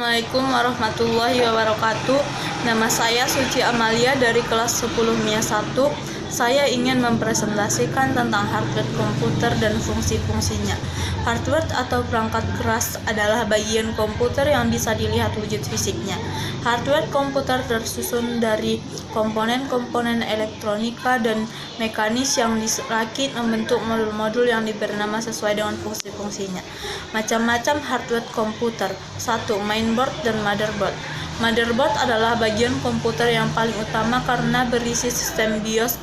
Assalamualaikum warahmatullahi wabarakatuh. Nama saya Suci Amalia dari kelas 10 MIA 1. Saya ingin mempresentasikan tentang hardware komputer dan fungsi-fungsinya. Hardware atau perangkat keras adalah bagian komputer yang bisa dilihat wujud fisiknya. Hardware komputer tersusun dari komponen-komponen elektronika dan mekanis yang dirakit membentuk modul-modul yang diberi nama sesuai dengan fungsi-fungsinya. Macam-macam hardware komputer. 1. Mainboard dan motherboard. Motherboard adalah bagian komputer yang paling utama karena berisi sistem BIOS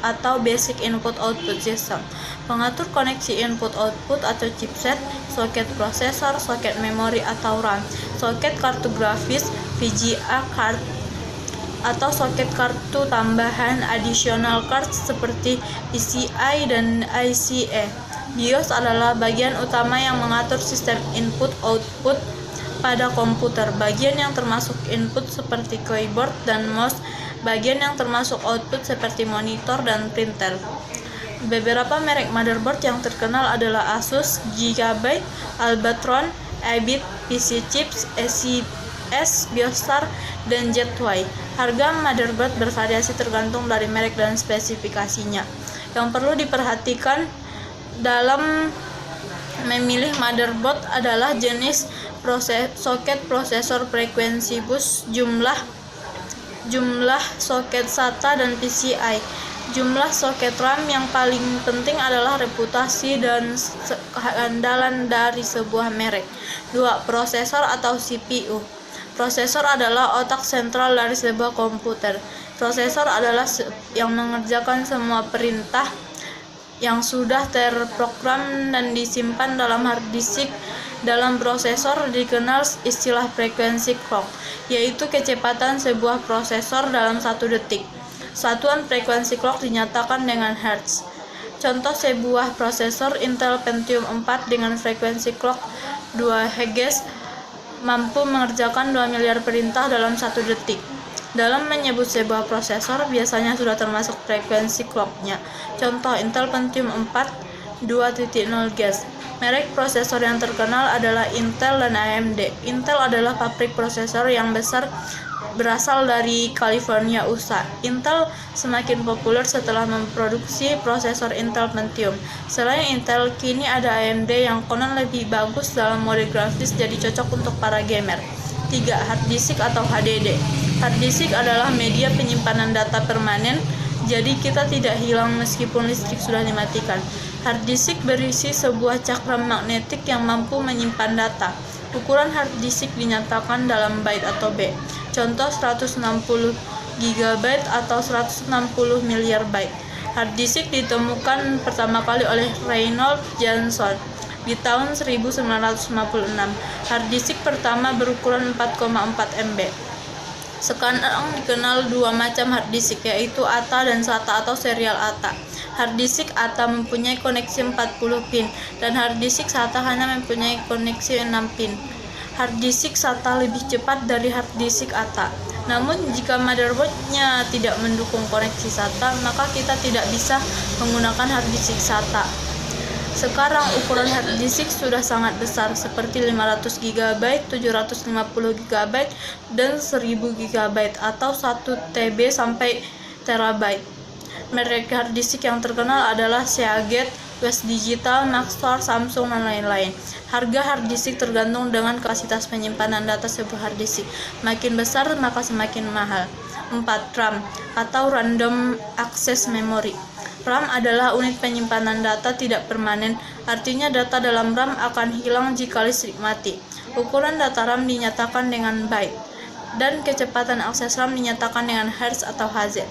atau Basic Input Output System, pengatur koneksi input-output atau chipset, soket prosesor, soket memori atau RAM, soket kartu grafis, VGA card, atau soket kartu tambahan additional card seperti PCI dan ICA. BIOS adalah bagian utama yang mengatur sistem input-output pada komputer. Bagian yang termasuk input seperti keyboard dan mouse, bagian yang termasuk output seperti monitor dan printer. Beberapa merek motherboard yang terkenal adalah Asus, Gigabyte, Albatron, Abit, PC Chips, SCS, Biostar, dan Jetway. Harga motherboard bervariasi tergantung dari merek dan spesifikasinya. Yang perlu diperhatikan dalam memilih motherboard adalah jenis soket prosesor, frekuensi bus, jumlah soket SATA dan PCI. Jumlah soket RAM. Yang paling penting adalah reputasi dan keandalan dari sebuah merek. 2. Prosesor atau CPU. Prosesor adalah otak sentral dari sebuah komputer. Prosesor adalah yang mengerjakan semua perintah yang sudah terprogram dan disimpan dalam hard disk. Dalam prosesor dikenal istilah frekuensi clock, yaitu kecepatan sebuah prosesor dalam 1 detik. Satuan frekuensi clock dinyatakan dengan hertz. Contoh sebuah prosesor Intel Pentium 4 dengan frekuensi clock 2 Hz mampu mengerjakan 2 miliar perintah dalam 1 detik. Dalam menyebut sebuah prosesor biasanya sudah termasuk frekuensi clocknya. Contoh Intel Pentium 4 2.0 GHz. Merek prosesor yang terkenal adalah Intel dan AMD. Intel adalah pabrik prosesor yang besar berasal dari California, USA. Intel semakin populer setelah memproduksi prosesor Intel Pentium. Selain Intel, kini ada AMD yang konon lebih bagus dalam mode grafis, jadi cocok untuk para gamer. 3. Hard disk atau HDD. Hard disk adalah media penyimpanan data permanen, jadi kita tidak hilang meskipun listrik sudah dimatikan. Hard disk berisi sebuah cakram magnetik yang mampu menyimpan data. Ukuran hard disk dinyatakan dalam byte atau B. Contoh 160 GB atau 160 miliar byte. Hard disk ditemukan pertama kali oleh Reynold Johnson di tahun 1956. Hard disk pertama berukuran 4,4 MB. Sekarang dikenal dua macam hard disk, yaitu ATA dan SATA atau serial ATA. Hard disk ATA mempunyai koneksi 40 pin dan hard disk SATA hanya mempunyai koneksi 6 pin. Hard disk SATA lebih cepat dari hard disk ATA. Namun jika motherboardnya tidak mendukung koneksi SATA, maka kita tidak bisa menggunakan hard disk SATA. Sekarang ukuran hard disk sudah sangat besar, seperti 500 GB, 750 GB, dan 1000 GB atau 1 TB sampai terabyte. Merek hard disk yang terkenal adalah Seagate, West Digital, Maxtor, Samsung, dan lain-lain. Harga hard disk tergantung dengan kapasitas penyimpanan data sebuah hard disk. Makin besar maka semakin mahal. 4. RAM atau Random Access Memory. RAM adalah unit penyimpanan data tidak permanen, artinya data dalam RAM akan hilang jika listrik mati. Ukuran data RAM dinyatakan dengan byte, dan kecepatan akses RAM dinyatakan dengan hertz atau Hz.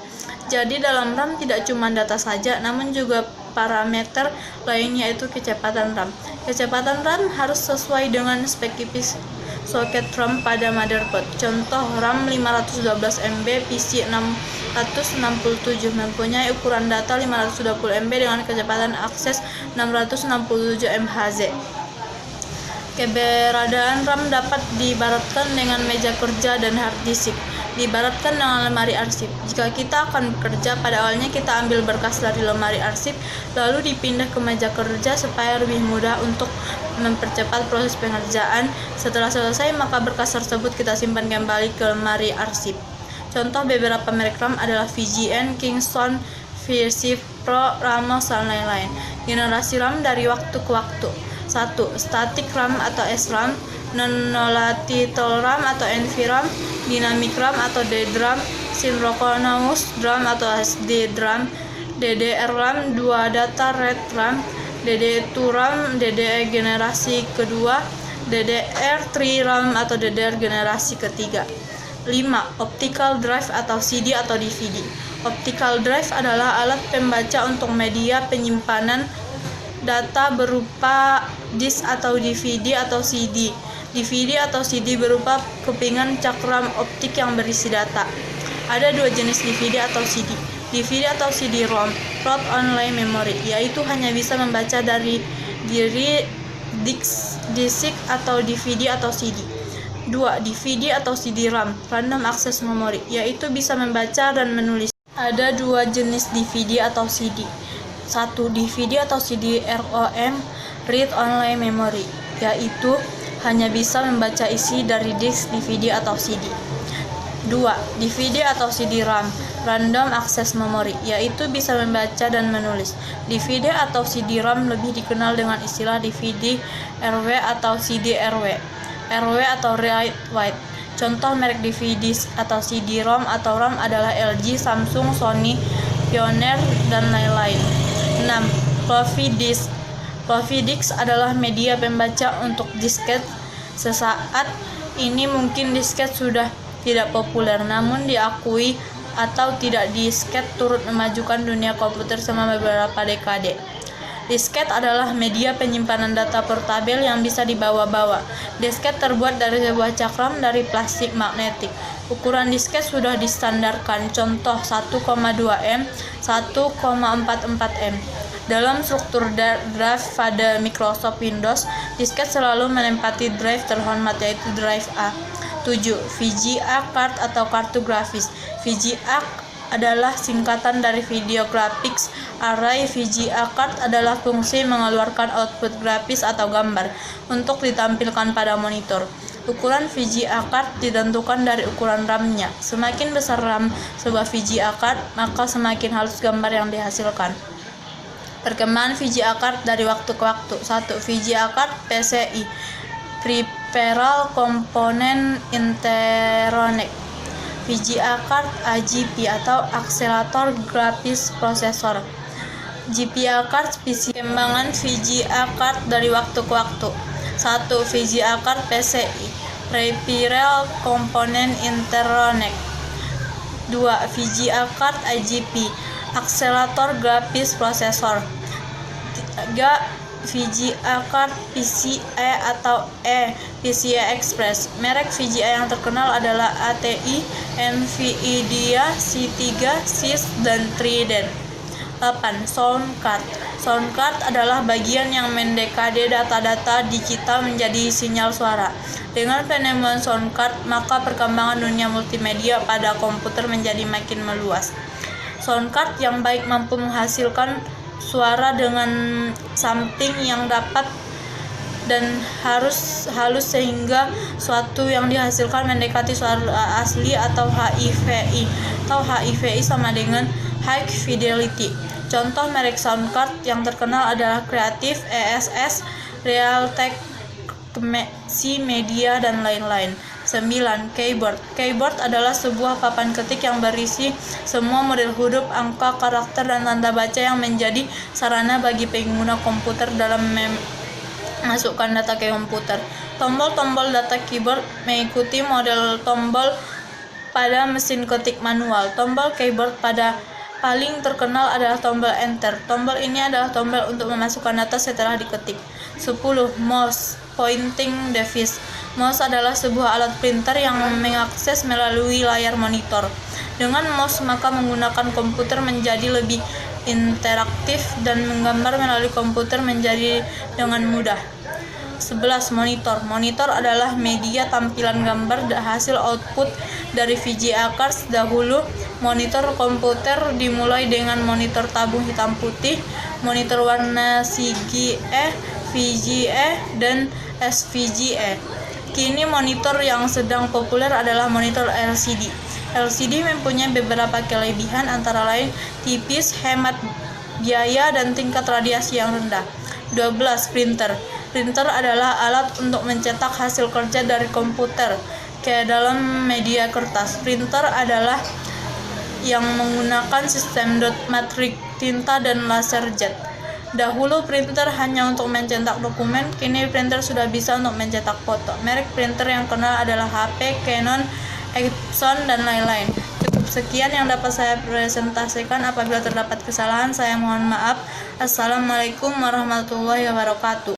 Jadi dalam RAM tidak cuma data saja, namun juga parameter lainnya, yaitu kecepatan RAM. Kecepatan RAM harus sesuai dengan spesifik soket RAM pada motherboard. Contoh RAM 512 MB, PC 667 mempunyai ukuran data 520 MB dengan kecepatan akses 667 MHz. Keberadaan RAM dapat diibaratkan dengan meja kerja dan hard disk. diibaratkan dengan lemari arsip. Jika kita akan bekerja, pada awalnya kita ambil berkas dari lemari arsip, lalu dipindah ke meja kerja supaya lebih mudah untuk mempercepat proses pengerjaan. Setelah selesai, maka berkas tersebut kita simpan kembali ke lemari arsip. Contoh beberapa merek RAM adalah VGA, Kingston, VC Pro, Ramos, dan lain-lain. Generasi RAM dari waktu ke waktu. 1. Static RAM atau SRAM, Non-Volatile RAM atau NVRAM, Dynamic RAM atau DRAM, Synchronous RAM atau SDRAM, DDR-RAM 2 Data Rate RAM, DDR2 RAM, DDR generasi kedua, DDR3 RAM atau DDR generasi ketiga. 5. Optical Drive atau CD atau DVD. Optical Drive adalah alat pembaca untuk media penyimpanan data berupa disk atau DVD atau CD. DVD atau CD berupa kepingan cakram optik yang berisi data. Ada dua jenis DVD atau CD. DVD atau CD-ROM, Write Only Memory, yaitu hanya bisa membaca dari diri disk atau DVD atau CD. 2. DVD atau CD-RAM, Random Access Memory, yaitu bisa membaca dan menulis. Ada dua jenis DVD atau CD. 1. DVD atau CD-ROM, Read Only Memory, yaitu hanya bisa membaca isi dari disk DVD atau CD. 2. DVD atau CD-RAM, Random Access Memory, yaitu bisa membaca dan menulis. DVD atau CD-RAM lebih dikenal dengan istilah DVD RW atau CD-RW. RW atau Write Wide. Contoh merek DVD atau CD-ROM atau RAM adalah LG, Samsung, Sony, Pioneer, dan lain-lain. 6. Floppy disk. Floppy disk adalah media pembaca untuk disket. Sesaat ini mungkin disket sudah tidak populer, namun diakui atau tidak, disket turut memajukan dunia komputer selama beberapa dekade. Disket adalah media penyimpanan data portabel yang bisa dibawa-bawa. Disket terbuat dari sebuah cakram dari plastik magnetik. Ukuran disket sudah distandarkan, contoh 1,2 M, 1,44 M. Dalam struktur drive pada Microsoft Windows, disket selalu menempati drive terhormat, yaitu drive A. 7. VGA card atau kartu grafis. VGA adalah singkatan dari Video Graphics Array. VGA card adalah fungsi mengeluarkan output grafis atau gambar untuk ditampilkan pada monitor. Ukuran VGA card ditentukan dari ukuran RAM-nya. Semakin besar RAM sebuah VGA card, maka semakin halus gambar yang dihasilkan. Perkembangan VGA card dari waktu ke waktu. 1. VGA card PCI, Peripheral Component Interconnect. VGA card AGP atau Accelerator Graphics Processor. GPA card PC. Perkembangan VGA card dari waktu ke waktu. 1. VGA card PCI, Peripheral Component Interconnect. 2. VGA card AGP, Accelerator Graphics Processor. 3. VGA card PCI atau PCI Express. Merek VGA yang terkenal adalah ATI, NVIDIA, C3, SIS, dan Trident. 8. Sound card. Sound card adalah bagian yang mendekode data-data digital menjadi sinyal suara. Dengan penemuan sound card, maka perkembangan dunia multimedia pada komputer menjadi makin meluas. Sound card yang baik mampu menghasilkan suara dengan sampling yang dapat dan harus halus sehingga suatu yang dihasilkan mendekati suara asli atau HIVI. HIVI sama dengan High Fidelity. Contoh merek sound card yang terkenal adalah Creative, ESS, Realtek, C Media, dan lain-lain. 9. Keyboard. Keyboard adalah sebuah papan ketik yang berisi semua model huruf, angka, karakter, dan tanda baca yang menjadi sarana bagi pengguna komputer dalam memasukkan data ke komputer. Tombol-tombol data keyboard mengikuti model tombol pada mesin ketik manual. Tombol keyboard pada paling terkenal adalah tombol Enter. Tombol ini adalah tombol untuk memasukkan data setelah diketik. 10. Mouse Pointing Device. Mouse adalah sebuah alat printer yang mengakses melalui layar monitor. Dengan mouse, maka menggunakan komputer menjadi lebih interaktif dan menggambar melalui komputer menjadi dengan mudah. 11. Monitor. Monitor adalah media tampilan gambar hasil output dari VGA cards. Dahulu, monitor komputer dimulai dengan monitor tabung hitam putih, monitor warna CGA, VGA, dan SVGA. Kini monitor yang sedang populer adalah monitor LCD. LCD mempunyai beberapa kelebihan, antara lain tipis, hemat biaya, dan tingkat radiasi yang rendah. 12. Printer. Printer adalah alat untuk mencetak hasil kerja dari komputer ke dalam media kertas. Printer adalah yang menggunakan sistem dot matrix, tinta, dan laser jet. Dahulu printer hanya untuk mencetak dokumen, kini printer sudah bisa untuk mencetak foto. Merek printer yang kenal adalah HP, Canon, Epson, dan lain-lain. Cukup sekian yang dapat saya presentasikan. Apabila terdapat kesalahan, saya mohon maaf. Assalamualaikum warahmatullahi wabarakatuh.